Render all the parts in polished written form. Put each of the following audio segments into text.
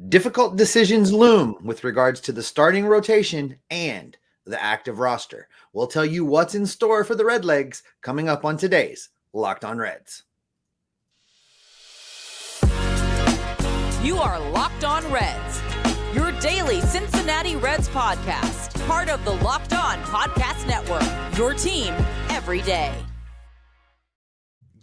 Difficult decisions loom with regards to the starting rotation and the active roster. We'll tell you what's in store for the Redlegs coming up on today's Locked On Reds. You are Locked On Reds, your daily Cincinnati Reds podcast, part of the Locked On Podcast Network, your team every day.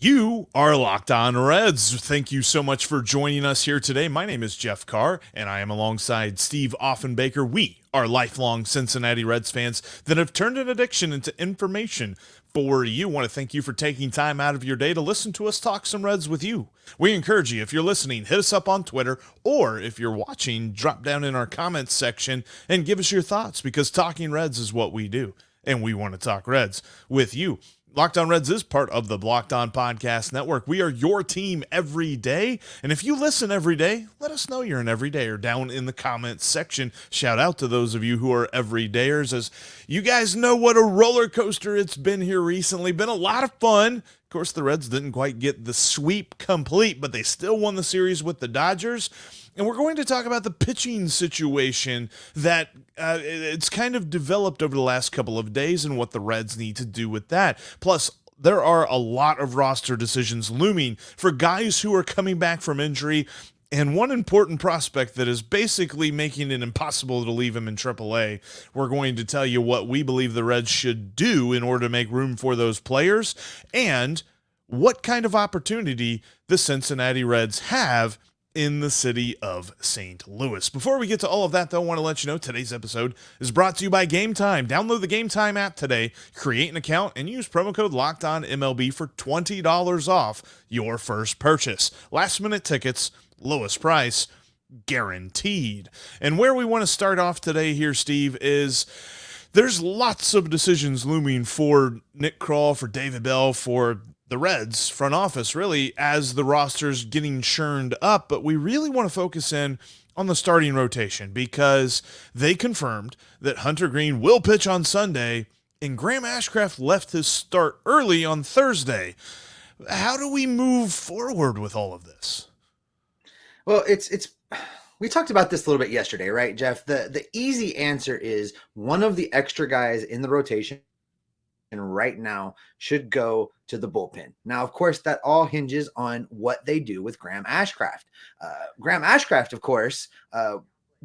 You are Locked On Reds. Thank you so much for joining us here today. My name is Jeff Carr, and I am alongside Steve Offenbaker. We are lifelong Cincinnati Reds fans that have turned an addiction into information for you. I want to thank you for taking time out of your day to listen to us talk some Reds with you. We encourage you, if you're listening, hit us up on Twitter, or if you're watching, drop down in our comments section and give us your thoughts, because talking Reds is what we do, and we want to talk Reds with you. Locked On Reds is part of the Locked On Podcast Network. We are your team every day. And if you listen every day, let us know you're an everydayer down in the comments section. Shout out to those of you who are everydayers, as you guys know what a roller coaster it's been here recently. Been a lot of fun. Of course, the Reds didn't quite get the sweep complete, but they still won the series with the Dodgers. And we're going to talk about the pitching situation that it's kind of developed over the last couple of days and what the Reds need to do with that. Plus, there are a lot of roster decisions looming for guys who are coming back from injury, and one important prospect that is basically making it impossible to leave him in AAA. We're going to tell you what we believe the Reds should do in order to make room for those players, and what kind of opportunity the Cincinnati Reds have in the city of St. Louis. Before we get to all of that, though, I want to let you know today's episode is brought to you by Game Time. Download the Game Time app today, create an account, and use promo code LOCKEDONMLB for $20 off your first purchase. Last-minute tickets, lowest price, guaranteed. And where we want to start off today here, Steve, is there's lots of decisions looming for Nick Krall, for David Bell, for the Reds front office, really, as the roster's getting churned up. But we really want to focus in on the starting rotation, because they confirmed that Hunter Greene will pitch on Sunday, and Graham Ashcraft left his start early on Thursday. How do we move forward with all of this? Well, we talked about this a little bit yesterday, right, Jeff? The easy answer is one of the extra guys in the rotation and right now should go to the bullpen. Now, of course, that all hinges on what they do with Graham Ashcraft. Graham Ashcraft, of course,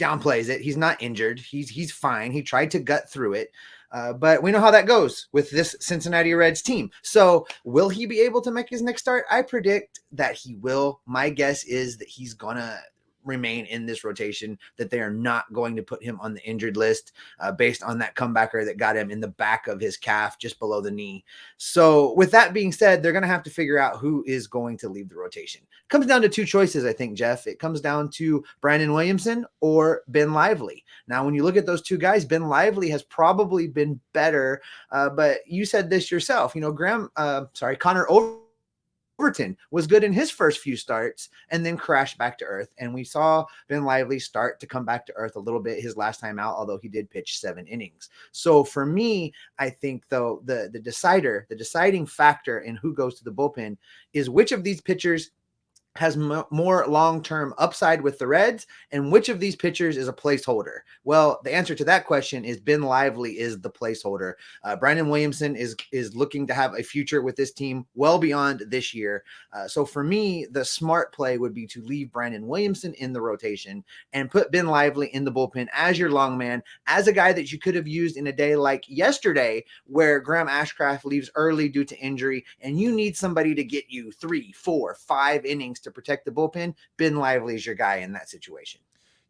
downplays it. He's not injured. He's fine. He tried to gut through it. But we know how that goes with this Cincinnati Reds team. So will he be able to make his next start? I predict that he will. My guess is that he's going to remain in this rotation, that they are not going to put him on the injured list based on that comebacker that got him in the back of his calf just below the knee. So with that being said, they're going to have to figure out who is going to leave the rotation. It comes down to two choices, I think, Jeff. It comes down to Brandon Williamson or Ben Lively. Now, when you look at those two guys, Ben Lively has probably been better, but you said this yourself. Connor Overton was good in his first few starts and then crashed back to earth. And we saw Ben Lively start to come back to earth a little bit his last time out, although he did pitch 7 innings. So for me, I think, though, the deciding factor in who goes to the bullpen is which of these pitchers has more long-term upside with the Reds, and which of these pitchers is a placeholder? Well, the answer to that question is Ben Lively is the placeholder. Brandon Williamson is looking to have a future with this team well beyond this year. So for me, the smart play would be to leave Brandon Williamson in the rotation and put Ben Lively in the bullpen as your long man, as a guy that you could have used in a day like yesterday, where Graham Ashcraft leaves early due to injury, and you need somebody to get you 3, 4, 5 innings to protect the bullpen. Ben Lively is your guy in that situation.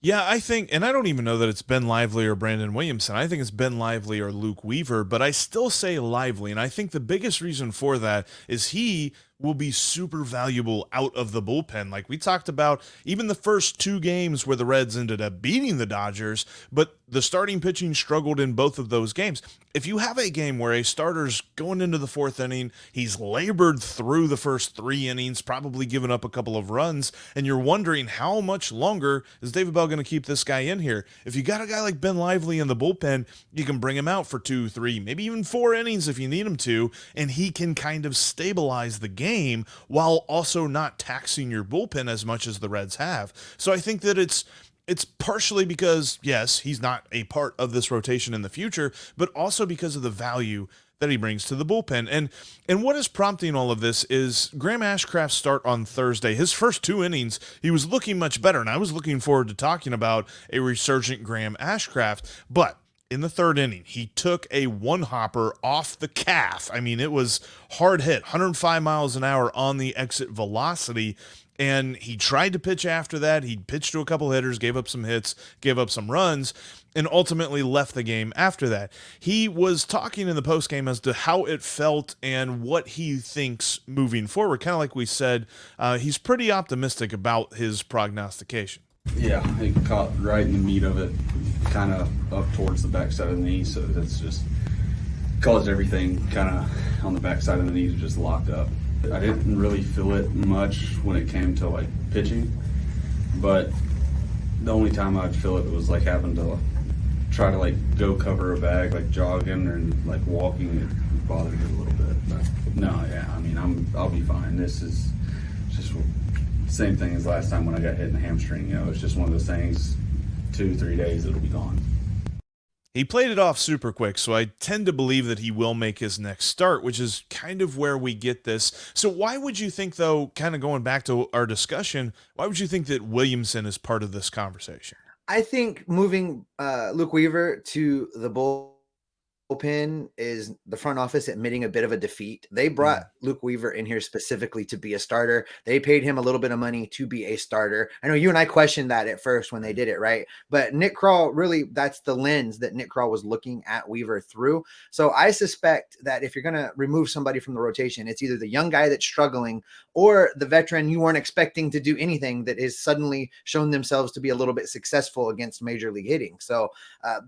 Yeah, I think, and I don't even know that it's Ben Lively or Brandon Williamson. I think it's Ben Lively or Luke Weaver, but I still say Lively, and I think the biggest reason for that is he will be super valuable out of the bullpen. Like we talked about, even the first 2 games where the Reds ended up beating the Dodgers, but the starting pitching struggled in both of those games. If you have a game where a starter's going into the 4th inning, he's labored through the first 3 innings, probably given up a couple of runs, and you're wondering how much longer is David Bell going to keep this guy in here? If you got a guy like Ben Lively in the bullpen, you can bring him out for 2, 3, maybe even 4 innings if you need him to, and he can kind of stabilize the game while also not taxing your bullpen as much as the Reds have. So I think that it's It's partially because, yes, he's not a part of this rotation in the future, but also because of the value that he brings to the bullpen. And what is prompting all of this is Graham Ashcraft's start on Thursday. His first 2 innings, he was looking much better, and I was looking forward to talking about a resurgent Graham Ashcraft, but in the 3rd inning, he took a one-hopper off the calf. I mean, it was hard hit, 105 miles an hour on the exit velocity, and he tried to pitch after that. He pitched to a couple hitters, gave up some hits, gave up some runs, and ultimately left the game after that. He was talking in the postgame as to how it felt and what he thinks moving forward. Kind of like we said, he's pretty optimistic about his prognostication. Yeah, it caught right in the meat of it, kind of up towards the backside of the knee, so that's just caused everything kind of on the backside of the knee to just lock up. I didn't really feel it much when it came to like pitching, but the only time I'd feel it was like having to try to like go cover a bag, like jogging or like walking. It bothered me a little bit, but no, yeah, I mean, I'll be fine. This is just same thing as last time when I got hit in the hamstring. You know, it's just one of those things, 2-3 days, it'll be gone. He played it off super quick, so I tend to believe that he will make his next start, which is kind of where we get this. So why would you think, though, kind of going back to our discussion, why would you think that Williamson is part of this conversation? I think moving Luke Weaver to the bullpen is the front office admitting a bit of a defeat. They brought Luke Weaver in here specifically to be a starter. They paid him a little bit of money to be a starter. I know you and I questioned that at first when they did it, right? But Nick Krall, really, that's the lens that Nick Krall was looking at Weaver through. So I suspect that if you're going to remove somebody from the rotation, it's either the young guy that's struggling or the veteran you weren't expecting to do anything that has suddenly shown themselves to be a little bit successful against major league hitting. So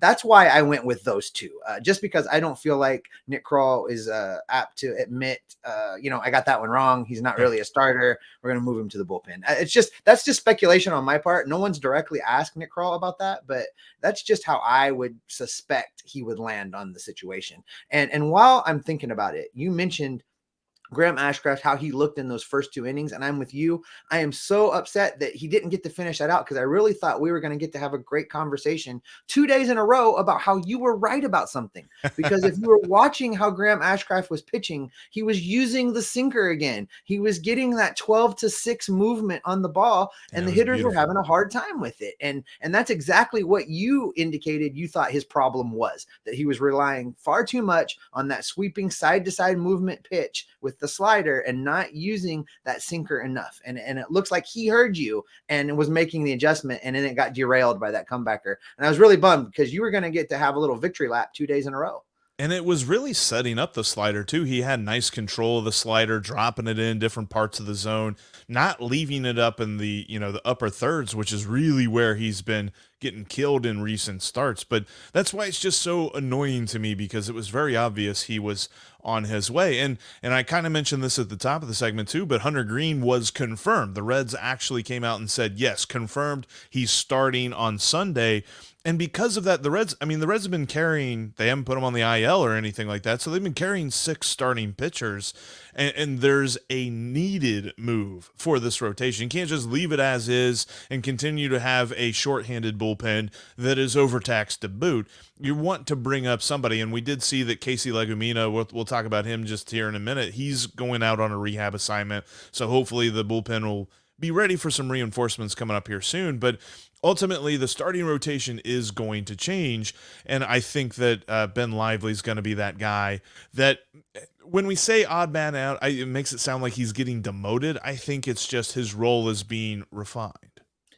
that's why I went with those two, just because I don't feel like Nick Krall is apt to admit, I got that one wrong. He's not really a starter. We're going to move him to the bullpen. That's just speculation on my part. No one's directly asked Nick Krall about that, but that's just how I would suspect he would land on the situation. And while I'm thinking about it, you mentioned Graham Ashcraft, how he looked in those first 2 innings. And I'm with you. I am so upset that he didn't get to finish that out because I really thought we were going to get to have a great conversation 2 days in a row about how you were right about something. Because if you were watching how Graham Ashcraft was pitching, he was using the sinker again. He was getting that 12-6 movement on the ball, and the hitters were having a hard time with it. And that's exactly what you indicated you thought his problem was, that he was relying far too much on that sweeping side-to-side movement pitch with the slider and not using that sinker enough. And it looks like he heard you and was making the adjustment, and then it got derailed by that comebacker. And I was really bummed because you were going to get to have a little victory lap 2 days in a row. And it was really setting up the slider, too. He had nice control of the slider, dropping it in different parts of the zone, not leaving it up in the upper thirds, which is really where he's been getting killed in recent starts. But that's why it's just so annoying to me, because it was very obvious he was on his way. And I kind of mentioned this at the top of the segment, too, but Hunter Greene was confirmed. The Reds actually came out and said, yes, confirmed he's starting on Sunday. And because of that, the Reds have been carrying, they haven't put him on the IL or anything like that, so they've been carrying 6 starting pitchers, and there's a needed move for this rotation. You can't just leave it as is and continue to have a shorthanded bullpen that is overtaxed to boot. You want to bring up somebody, and we did see that Casey Legumina, we'll talk about him just here in a minute, he's going out on a rehab assignment, so hopefully the bullpen will be ready for some reinforcements coming up here soon. But ultimately, the starting rotation is going to change, and I think that Ben Lively is going to be that guy that, when we say odd man out, it makes it sound like he's getting demoted. I think it's just his role is being refined.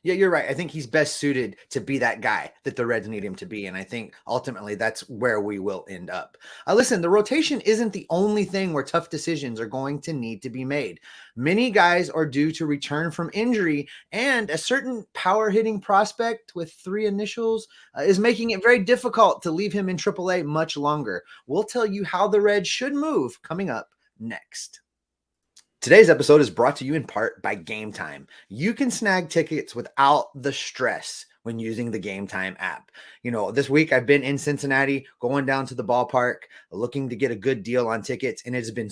Yeah, you're right. I think he's best suited to be that guy that the Reds need him to be. And I think ultimately that's where we will end up. Listen, the rotation isn't the only thing where tough decisions are going to need to be made. Many guys are due to return from injury, and a certain power hitting prospect with 3 initials is making it very difficult to leave him in AAA much longer. We'll tell you how the Reds should move coming up next. Today's episode is brought to you in part by Game Time. You can snag tickets without the stress when using the Game Time app. This week I've been in Cincinnati, going down to the ballpark, looking to get a good deal on tickets, and it's been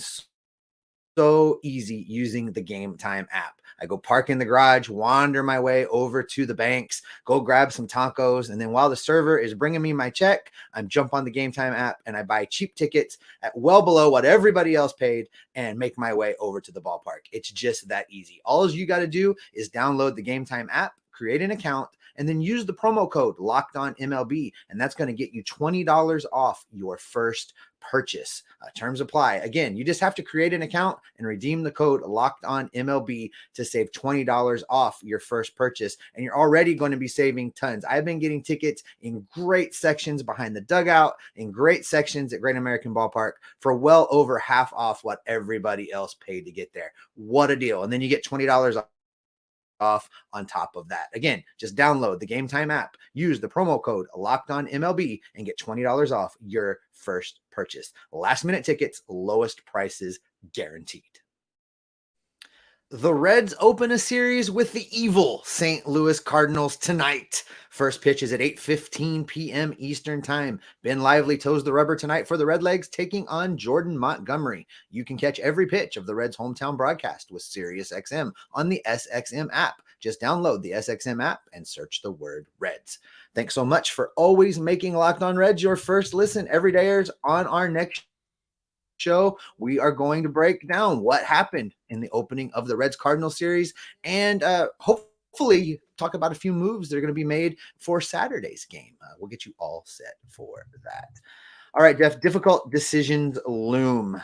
so easy using the Game Time app. I go park in the garage, wander my way over to the banks, go grab some tacos, and then while the server is bringing me my check, I jump on the Game Time app and I buy cheap tickets at well below what everybody else paid and make my way over to the ballpark. It's just that easy. All you got to do is download the Game Time app, create an account, and then use the promo code LOCKEDONMLB, and that's going to get you $20 off your first purchase. Terms apply. Again, you just have to create an account and redeem the code LOCKEDONMLB to save $20 off your first purchase, and you're already going to be saving tons. I've been getting tickets in great sections behind the dugout, in great sections at Great American Ballpark for well over half off what everybody else paid to get there. What a deal. And then you get $20 off on top of that. Again, just download the Game Time app, use the promo code LOCKEDONMLB, and get $20 off your first purchase. Last minute tickets, lowest prices guaranteed. The Reds open a series with the evil St. Louis Cardinals tonight. First pitch is at 8:15 p.m. Eastern Time. Ben Lively toes the rubber tonight for the Redlegs, taking on Jordan Montgomery. You can catch every pitch of the Reds' hometown broadcast with SiriusXM on the SXM app. Just download the SXM app and search the word Reds. Thanks so much for always making Locked On Reds your first listen every day. On our next show, we are going to break down what happened in the opening of the Reds Cardinals series and hopefully talk about a few moves that are going to be made for Saturday's game. We'll get you all set for that. All right, Jeff, difficult decisions loom.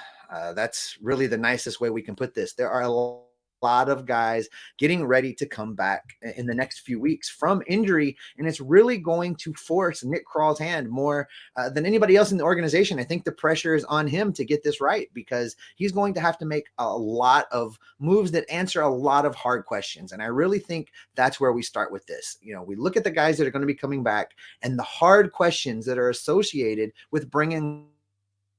That's really the nicest way we can put this. There are a lot of guys getting ready to come back in the next few weeks from injury, and it's really going to force Nick Kral's hand more than anybody else in the organization. I think the pressure is on him to get this right because he's going to have to make a lot of moves that answer a lot of hard questions, and I really think that's where we start with this. You know, we look at the guys that are going to be coming back and the hard questions that are associated with bringing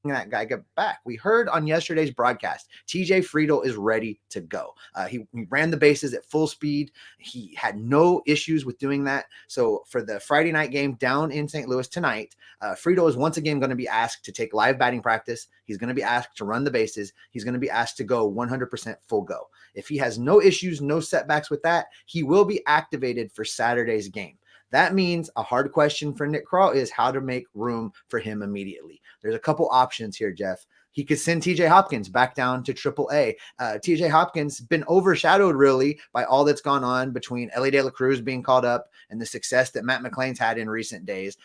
that guy get back. We heard on yesterday's broadcast, TJ Friedl is ready to go. He ran the bases at full speed. He had no issues with doing that. So for the Friday night game down in St. Louis tonight, Friedl is once again going to be asked to take live batting practice. He's going to be asked to run the bases. He's going to be asked to go 100% full go. If he has no issues, no setbacks with that, he will be activated for Saturday's game. That means a hard question for Nick Krall is how to make room for him immediately. There's a couple options here, Jeff. He could send TJ Hopkins back down to AAA. TJ Hopkins been overshadowed really by all that's gone on between Ellie De La Cruz being called up and the success that Matt McLain's had in recent days.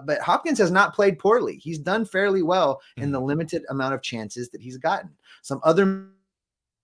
But Hopkins has not played poorly. He's done fairly well in the limited amount of chances that he's gotten. Some other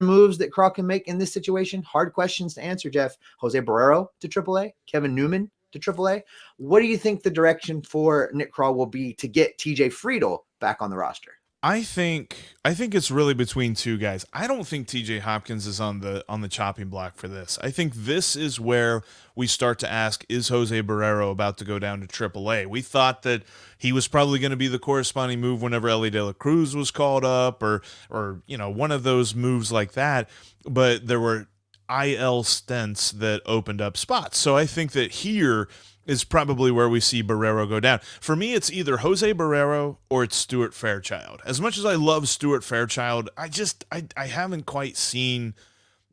moves that Krall can make in this situation, hard questions to answer, Jeff. Jose Barrero to AAA, Kevin Newman to AAA. What do you think the direction for Nick Krall will be to get TJ Friedl back on the roster? I think it's really between two guys. I don't think TJ Hopkins is on the chopping block for this. I think this is where we start to ask, is Jose Barrero about to go down to AAA? We thought that he was probably going to be the corresponding move whenever Ellie De La Cruz was called up or you know, one of those moves like that, but there were IL stints that opened up spots. So I think that here is probably where we see Barrero go down. For me, it's either Jose Barrero or it's Stuart Fairchild. As much as I love Stuart Fairchild, I haven't quite seen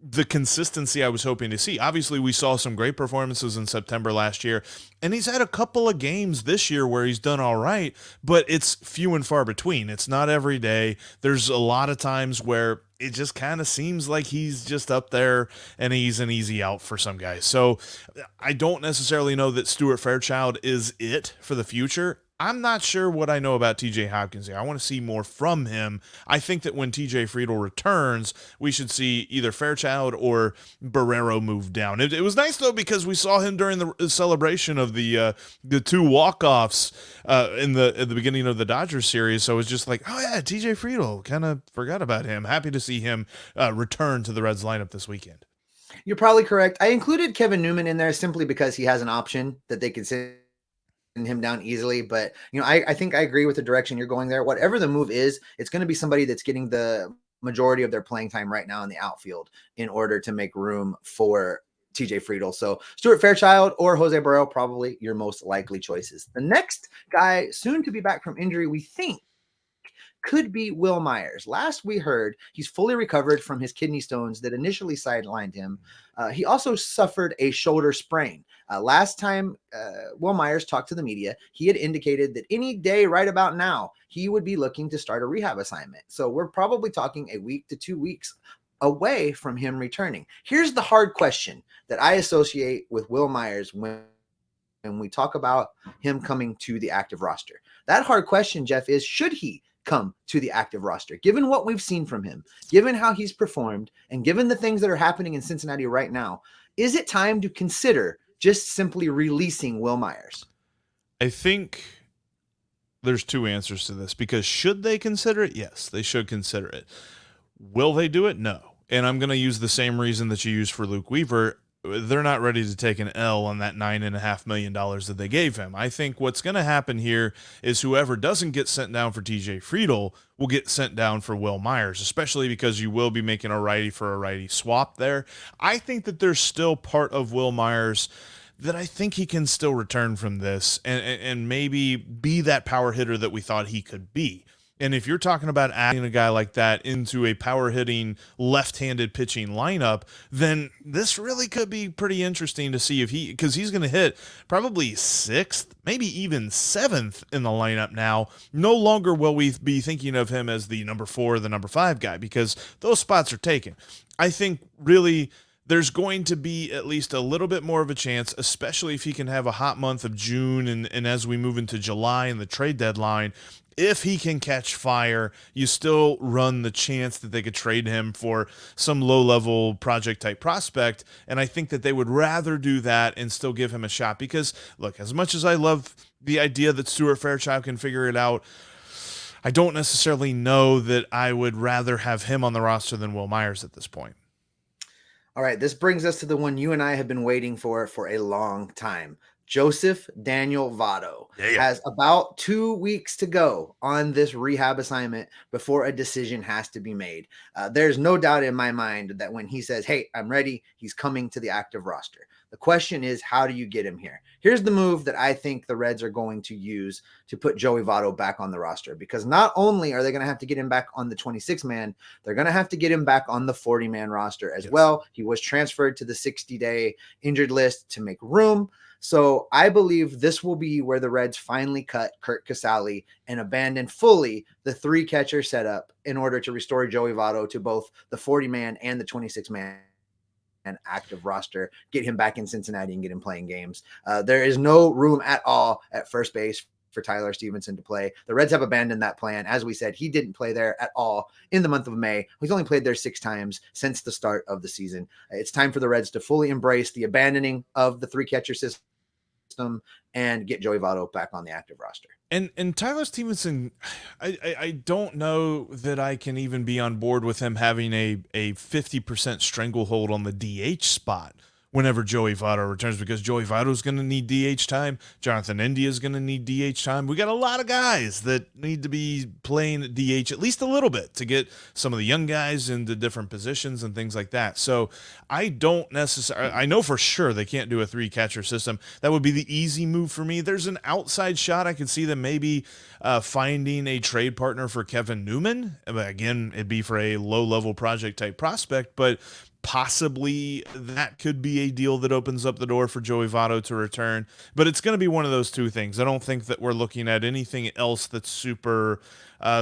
the consistency I was hoping to see. Obviously, we saw some great performances in September last year, and he's had a couple of games this year where he's done all right, but it's few and far between. It's not every day. There's a lot of times where it just kind of seems like he's just up there and he's an easy out for some guys. So I don't necessarily know that Stuart Fairchild is it for the future. I'm not sure what I know about TJ Hopkins here. I want to see more from him. I think that when TJ Friedl returns, we should see either Fairchild or Barrero move down. It was nice, though, because we saw him during the celebration of the two walk-offs at the beginning of the Dodgers series. So it was just like, oh, yeah, TJ Friedl. Kind of forgot about him. Happy to see him return to the Reds lineup this weekend. You're probably correct. I included Kevin Newman in there simply because he has an option that they could send him down easily. But, you know, I think I agree with the direction you're going there. Whatever the move is, it's going to be somebody that's getting the majority of their playing time right now in the outfield in order to make room for TJ Friedl. So Stuart Fairchild or Jose Barrero, probably your most likely choices. The next guy soon to be back from injury, we think, could be Wil Myers. Last we heard, he's fully recovered from his kidney stones that initially sidelined him. He also suffered a shoulder sprain. Last time Wil Myers talked to the media, he had indicated that any day right about now, he would be looking to start a rehab assignment. So we're probably talking a week to 2 weeks away from him returning. Here's the hard question that I associate with Wil Myers when we talk about him coming to the active roster. That hard question, Jeff, is should he come to the active roster? Given what we've seen from him, given how he's performed, and given the things that are happening in Cincinnati right now, is it time to consider just simply releasing Wil Myers? I think there's two answers to this, because should they consider it? Yes, they should consider it. Will they do it? No. And I'm going to use the same reason that you used for Luke Weaver. They're not ready to take an L on that $9.5 million that they gave him. I think what's going to happen here is whoever doesn't get sent down for TJ Friedl will get sent down for Wil Myers, especially because you will be making a righty for a righty swap there. I think that there's still part of Wil Myers that I think he can still return from this and maybe be that power hitter that we thought he could be. And if you're talking about adding a guy like that into a power-hitting, left-handed pitching lineup, then this really could be pretty interesting to see if because he's going to hit probably 6th, maybe even 7th in the lineup now. No longer will we be thinking of him as the number 4 or the number 5 guy, because those spots are taken. I think really there's going to be at least a little bit more of a chance, especially if he can have a hot month of June and as we move into July and the trade deadline. If he can catch fire, you still run the chance that they could trade him for some low-level project-type prospect, and I think that they would rather do that and still give him a shot because, look, as much as I love the idea that Stuart Fairchild can figure it out, I don't necessarily know that I would rather have him on the roster than Wil Myers at this point. All right, this brings us to the one you and I have been waiting for a long time. Joseph Daniel Votto has about 2 weeks to go on this rehab assignment before a decision has to be made. There's no doubt in my mind that when he says, hey, I'm ready, he's coming to the active roster. The question is, how do you get him here? Here's the move that I think the Reds are going to use to put Joey Votto back on the roster, because not only are they going to have to get him back on the 26-man, they're going to have to get him back on the 40-man roster as well. He was transferred to the 60-day injured list to make room. So I believe this will be where the Reds finally cut Curt Casali and abandon fully the 3-catcher setup in order to restore Joey Votto to both the 40-man and the 26-man and active roster, get him back in Cincinnati and get him playing games. There is no room at all at first base for Tyler Stevenson to play. The Reds have abandoned that plan. As we said, he didn't play there at all in the month of May. He's only played there 6 times since the start of the season. It's time for the Reds to fully embrace the abandoning of the 3-catcher system and get Joey Votto back on the active roster. And Tyler Stevenson, I don't know that I can even be on board with him having a 50% stranglehold on the DH spot whenever Joey Votto returns, because Joey Votto is going to need DH time. Jonathan India is going to need DH time. We got a lot of guys that need to be playing DH at least a little bit to get some of the young guys into different positions and things like that. So I don't necessarily, I know for sure they can't do a 3-catcher system. That would be the easy move for me. There's an outside shot. I could see them maybe finding a trade partner for Kevin Newman. Again, it'd be for a low-level project type prospect, but possibly that could be a deal that opens up the door for Joey Votto to return. But it's going to be one of those two things. I don't think that we're looking at anything else that's super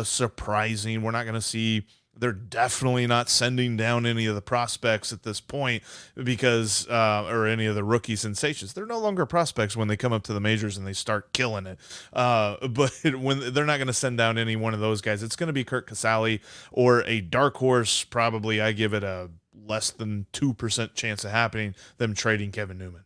surprising. We're not going to see, they're definitely not sending down any of the prospects at this point because, or any of the rookie sensations. They're no longer prospects when they come up to the majors and they start killing it. But when they're not going to send down any one of those guys, it's going to be Curt Casali or a dark horse. Probably I give it a less than 2% chance of happening, them trading Kevin Newman.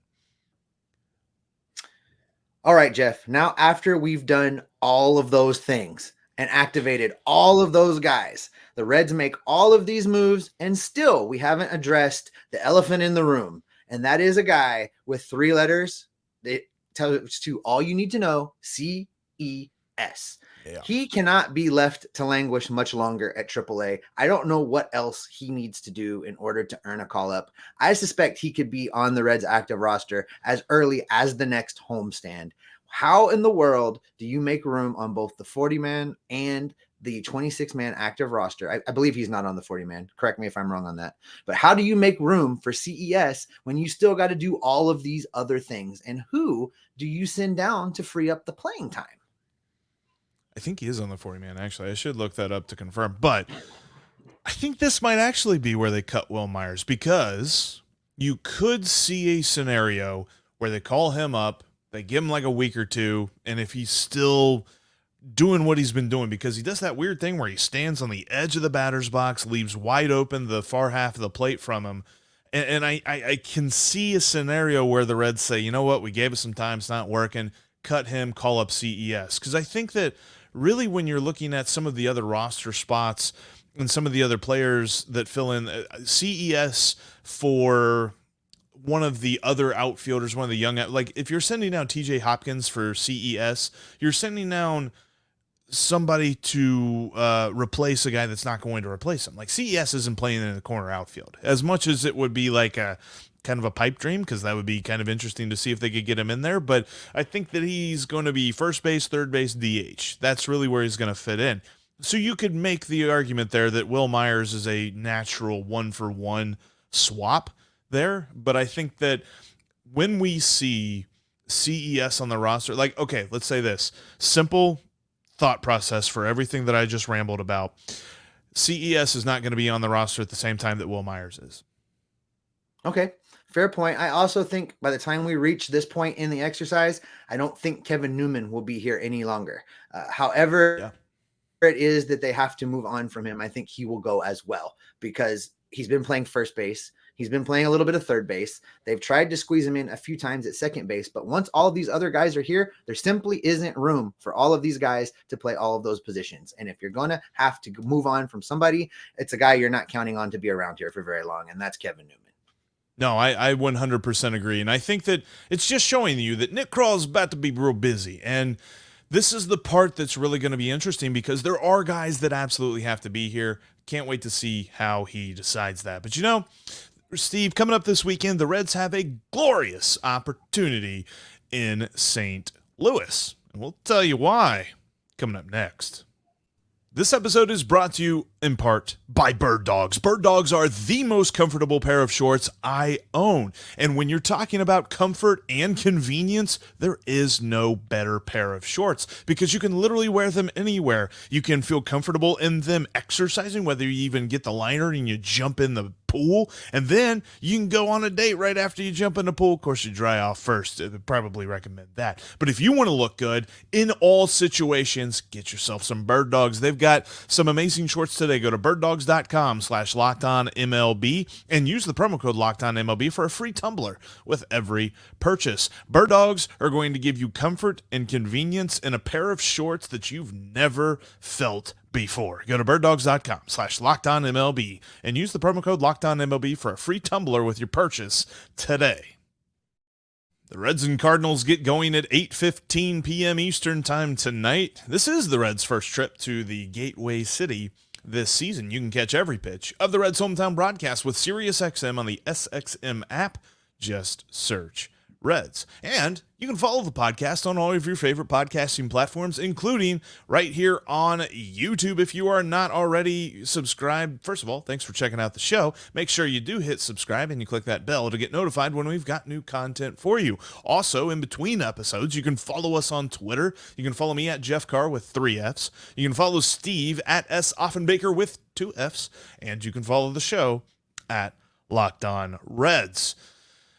All right, Jeff. Now, after we've done all of those things and activated all of those guys, the Reds make all of these moves, and still we haven't addressed the elephant in the room. And that is a guy with 3 letters. It tells you all you need to know, CES. Yeah. He cannot be left to languish much longer at AAA. I don't know what else he needs to do in order to earn a call-up. I suspect he could be on the Reds active roster as early as the next homestand. How in the world do you make room on both the 40-man and the 26-man active roster? I believe he's not on the 40-man. Correct me if I'm wrong on that. But how do you make room for CES when you still got to do all of these other things? And who do you send down to free up the playing time? I think he is on the 40-man, actually. I should look that up to confirm. But I think this might actually be where they cut Wil Myers, because you could see a scenario where they call him up, they give him like a week or two, and if he's still doing what he's been doing, because he does that weird thing where he stands on the edge of the batter's box, leaves wide open the far half of the plate from him. And I can see a scenario where the Reds say, you know what, we gave it some time, it's not working, cut him, call up CES. Because I think that really when you're looking at some of the other roster spots and some of the other players that fill in, CES for one of the other outfielders, one of the young, like if you're sending down TJ Hopkins for CES, you're sending down somebody to replace a guy that's not going to replace him. Like CES isn't playing in the corner outfield as much as it would be like a kind of a pipe dream, because that would be kind of interesting to see if they could get him in there. But I think that he's going to be first base, third base, DH. That's really where he's going to fit in. So you could make the argument there that Wil Myers is a natural 1-for-1 swap there. But I think that when we see CES on the roster, like, okay, let's say this simple thought process for everything that I just rambled about. CES is not going to be on the roster at the same time that Wil Myers is. Okay, fair point. I also think by the time we reach this point in the exercise, I don't think Kevin Newman will be here any longer. However, it is that they have to move on from him, I think he will go as well, because he's been playing first base. He's been playing a little bit of third base. They've tried to squeeze him in a few times at second base, but once all of these other guys are here, there simply isn't room for all of these guys to play all of those positions. And if you're going to have to move on from somebody, it's a guy you're not counting on to be around here for very long, and that's Kevin Newman. No, I 100% agree. And I think that it's just showing you that Nick Krall's about to be real busy. And this is the part that's really going to be interesting, because there are guys that absolutely have to be here. Can't wait to see how he decides that. But you know, Steve, coming up this weekend, the Reds have a glorious opportunity in St. Louis. And we'll tell you why coming up next. This episode is brought to you in part by Bird Dogs. Bird Dogs are the most comfortable pair of shorts I own. And when you're talking about comfort and convenience, there is no better pair of shorts, because you can literally wear them anywhere. You can feel comfortable in them exercising, whether you even get the liner and you jump in the pool, and then you can go on a date right after you jump in the pool. Of course, you dry off first. I would probably recommend that. But if you want to look good in all situations, get yourself some Bird Dogs. They've got some amazing shorts today. Go to birddogs.com/LockedOnMLB and use the promo code LockedOnMLB for a free tumbler with every purchase. Bird Dogs are going to give you comfort and convenience in a pair of shorts that you've never felt before. Go to birddogs.com/LockedOnMLB and use the promo code LockedOnMLB for a free tumbler with your purchase today. The Reds and Cardinals get going at 8:15 p.m. Eastern time tonight. This is the Reds' first trip to the Gateway City this season. You can catch every pitch of the Reds' hometown broadcast with SiriusXM on the SXM app. Just search Reds. And you can follow the podcast on all of your favorite podcasting platforms, including right here on YouTube. If you are not already subscribed, first of all, thanks for checking out the show. Make sure you do hit subscribe and you click that bell to get notified when we've got new content for you. Also, in between episodes, you can follow us on Twitter. You can follow me at Jeff Carr with 3 Fs. You can follow Steve at S. Offenbaker with 2 Fs. And you can follow the show at Locked On Reds.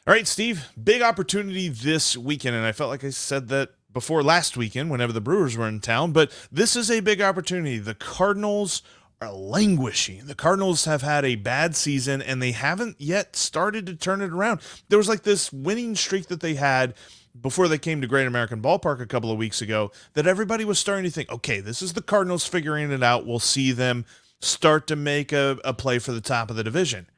All right, Steve, big opportunity this weekend, and I felt like I said that before last weekend whenever the Brewers were in town, but this is a big opportunity. The Cardinals are languishing. The Cardinals have had a bad season, and they haven't yet started to turn it around. There was like this winning streak that they had before they came to Great American Ballpark a couple of weeks ago that everybody was starting to think, okay, this is the Cardinals figuring it out. We'll see them start to make a play for the top of the division.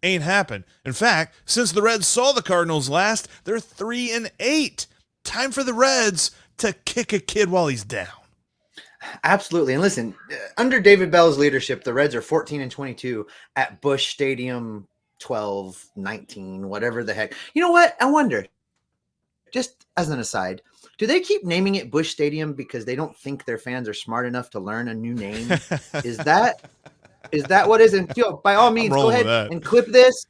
Ain't happened. In fact, since the Reds saw the Cardinals last, they're 3-8. Time for the Reds to kick a kid while he's down. Absolutely. And listen, under David Bell's leadership, the Reds are 14-22 at Busch Stadium, 12-19, whatever the heck. You know what? I wonder, just as an aside, do they keep naming it Busch Stadium because they don't think their fans are smart enough to learn a new name? Is that what is? And by all means, go ahead and clip this,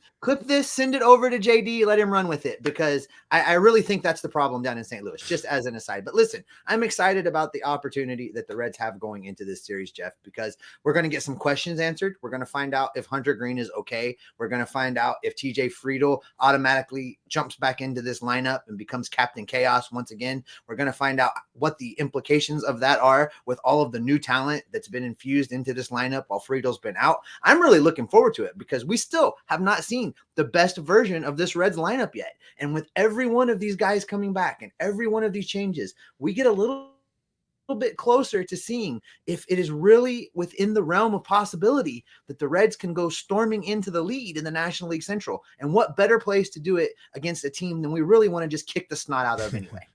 send it over to JD, let him run with it, because I really think that's the problem down in St. Louis, just as an aside. But listen, I'm excited about the opportunity that the Reds have going into this series, Jeff, because we're going to get some questions answered. We're going to find out if Hunter Greene is okay. We're going to find out if TJ Friedl automatically jumps back into this lineup and becomes Captain Chaos once again. We're going to find out what the implications of that are with all of the new talent that's been infused into this lineup while Friedl's been out. I'm really looking forward to it because we still have not seen the best version of this Reds lineup yet. And with every one of these guys coming back and every one of these changes, we get a little bit closer to seeing if it is really within the realm of possibility that the Reds can go storming into the lead in the National League Central. And what better place to do it against a team than we really want to just kick the snot out of anyway.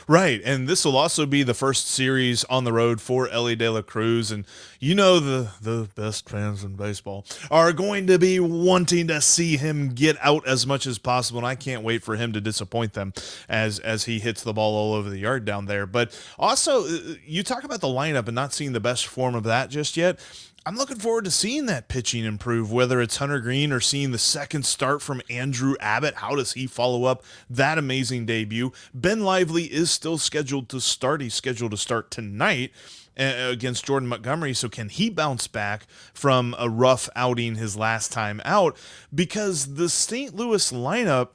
Right, and this will also be the first series on the road for Elly De La Cruz, and the best fans in baseball are going to be wanting to see him get out as much as possible, and I can't wait for him to disappoint them as he hits the ball all over the yard down there. But also, you talk about the lineup and not seeing the best form of that just yet. I'm looking forward to seeing that pitching improve, whether it's Hunter Greene or seeing the second start from Andrew Abbott. How does he follow up that amazing debut? Ben Lively is still scheduled to start. He's scheduled to start tonight against Jordan Montgomery. So can he bounce back from a rough outing his last time out? Because the St. Louis lineup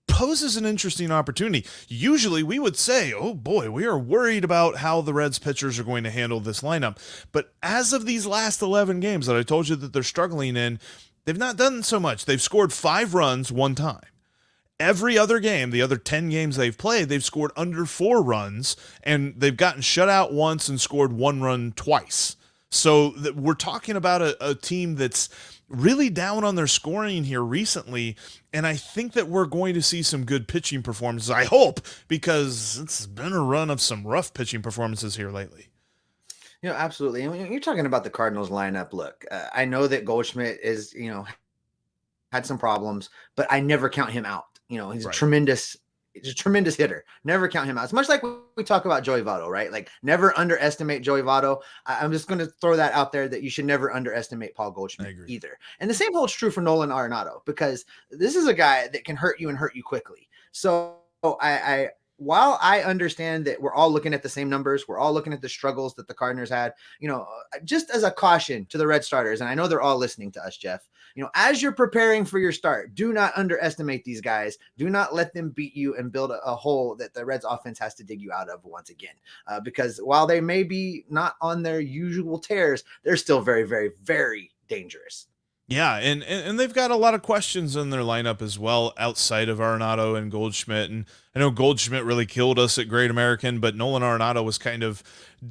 poses an interesting opportunity. Usually we would say, oh boy, we are worried about how the Reds pitchers are going to handle this lineup. But as of these last 11 games that I told you that they're struggling in, they've not done so much. They've scored 5 runs one time. Every other game, the other 10 games they've played, they've scored under 4 runs, and they've gotten shut out once and scored 1 run twice. So we're talking about a team that's really down on their scoring here recently, and I think that we're going to see some good pitching performances, I hope, because it's been a run of some rough pitching performances here lately. Absolutely. And when you're talking about the Cardinals lineup, look, I know that Goldschmidt is, had some problems, but I never count him out. He's Right. He's a tremendous hitter. Never count him out. It's much like we talk about Joey Votto, right? Like, never underestimate Joey Votto. I'm just going to throw that out there, that you should never underestimate Paul Goldschmidt either. And the same holds true for Nolan Arenado, because this is a guy that can hurt you and hurt you quickly. So while I understand that we're all looking at the same numbers, we're all looking at the struggles that the Cardinals had, just as a caution to the Red starters, and I know they're all listening to us, Jeff, as you're preparing for your start, do not underestimate these guys. Do not let them beat you and build a hole that the Reds offense has to dig you out of once again. Because while they may be not on their usual tears, they're still very, very, very dangerous. Yeah, and they've got a lot of questions in their lineup as well, outside of Arenado and Goldschmidt. And I know Goldschmidt really killed us at Great American, but Nolan Arenado was kind of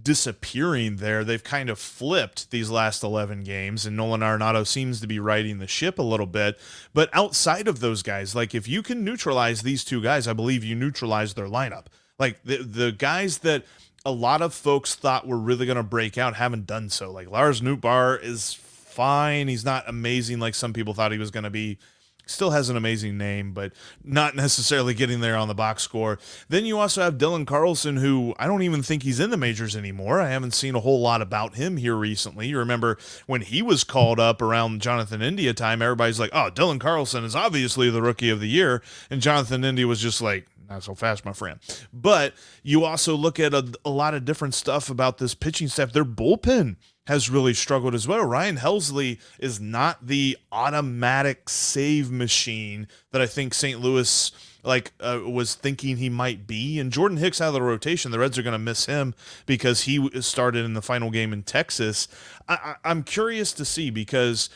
disappearing there. They've kind of flipped these last 11 games, and Nolan Arenado seems to be riding the ship a little bit. But outside of those guys, like, if you can neutralize these two guys, I believe you neutralize their lineup. Like, the guys that a lot of folks thought were really going to break out haven't done so. Like, Lars Nootbaar is fine. He's not amazing like some people thought he was going to be. Still has an amazing name, but not necessarily getting there on the box score. Then you also have Dylan Carlson, who I don't even think he's in the majors anymore. I haven't seen a whole lot about him here recently. You remember when he was called up around Jonathan India time, everybody's like, oh, Dylan Carlson is obviously the rookie of the year. And Jonathan India was just like, not so fast, my friend. But you also look at a lot of different stuff about this pitching staff. Their bullpen has really struggled as well. Ryan Helsley is not the automatic save machine that I think St. Louis was thinking he might be. And Jordan Hicks out of the rotation, the Reds are going to miss him because he started in the final game in Texas. I'm curious to see, because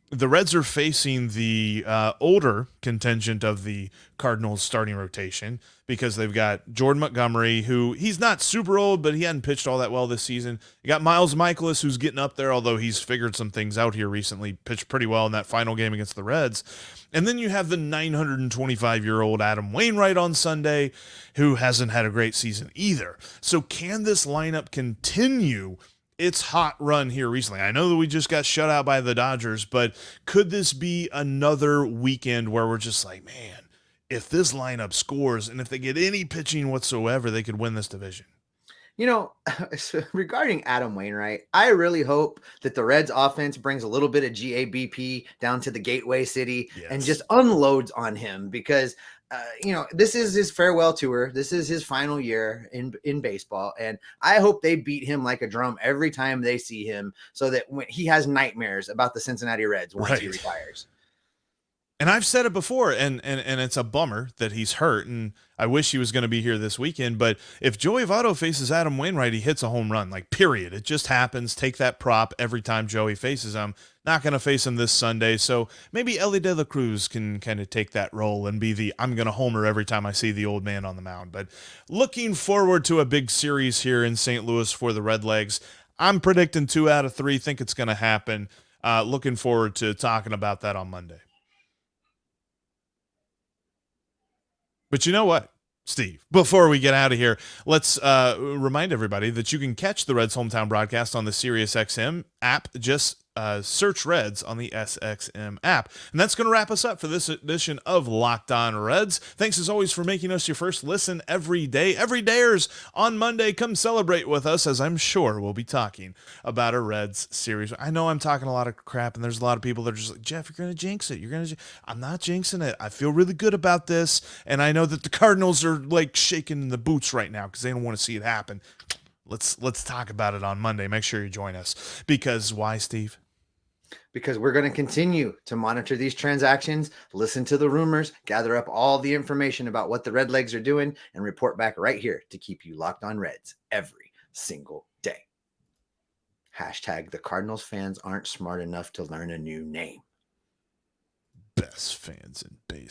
the Reds are facing the older contingent of the Cardinals starting rotation, because they've got Jordan Montgomery, who he's not super old, but he hadn't pitched all that well this season. You got Miles Michaelis, who's getting up there, although he's figured some things out here recently, pitched pretty well in that final game against the Reds. And then you have the 925-year-old Adam Wainwright on Sunday, who hasn't had a great season either. So can this lineup continue its hot run here recently? I know that we just got shut out by the Dodgers, but could this be another weekend where we're just like, man, if this lineup scores and if they get any pitching whatsoever, they could win this division. You know, regarding Adam Wainwright, I really hope that the Reds offense brings a little bit of GABP down to the Gateway City and just unloads on him because, this is his farewell tour. This is his final year in baseball. And I hope they beat him like a drum every time they see him so that when he has nightmares about the Cincinnati Reds once he retires. And I've said it before, and it's a bummer that he's hurt, and I wish he was going to be here this weekend. But if Joey Votto faces Adam Wainwright, he hits a home run, like, period. It just happens. Take that prop every time Joey faces him. Not going to face him this Sunday, so maybe Ellie De La Cruz can kind of take that role and be the I'm going to homer every time I see the old man on the mound. But looking forward to a big series here in St. Louis for the Redlegs. I'm predicting 2 out of 3. Think it's going to happen. Looking forward to talking about that on Monday. But you know what, Steve, before we get out of here, let's remind everybody that you can catch the Reds hometown broadcast on the SiriusXM app. Just search Reds on the SXM app. And that's going to wrap us up for this edition of Locked On Reds. Thanks as always for making us your first listen every day. Every dayers on Monday, come celebrate with us, as I'm sure we'll be talking about a Reds series. I know I'm talking a lot of crap, and there's a lot of people that are just like, Jeff, you're going to jinx it. I'm not jinxing it. I feel really good about this, and I know that the Cardinals are like shaking in the boots right now because they don't want to see it happen. Let's talk about it on Monday. Make sure you join us. Because why, Steve? Because we're going to continue to monitor these transactions, listen to the rumors, gather up all the information about what the Redlegs are doing, and report back right here to keep you locked on Reds every single day. Hashtag the Cardinals fans aren't smart enough to learn a new name. Best fans in baseball.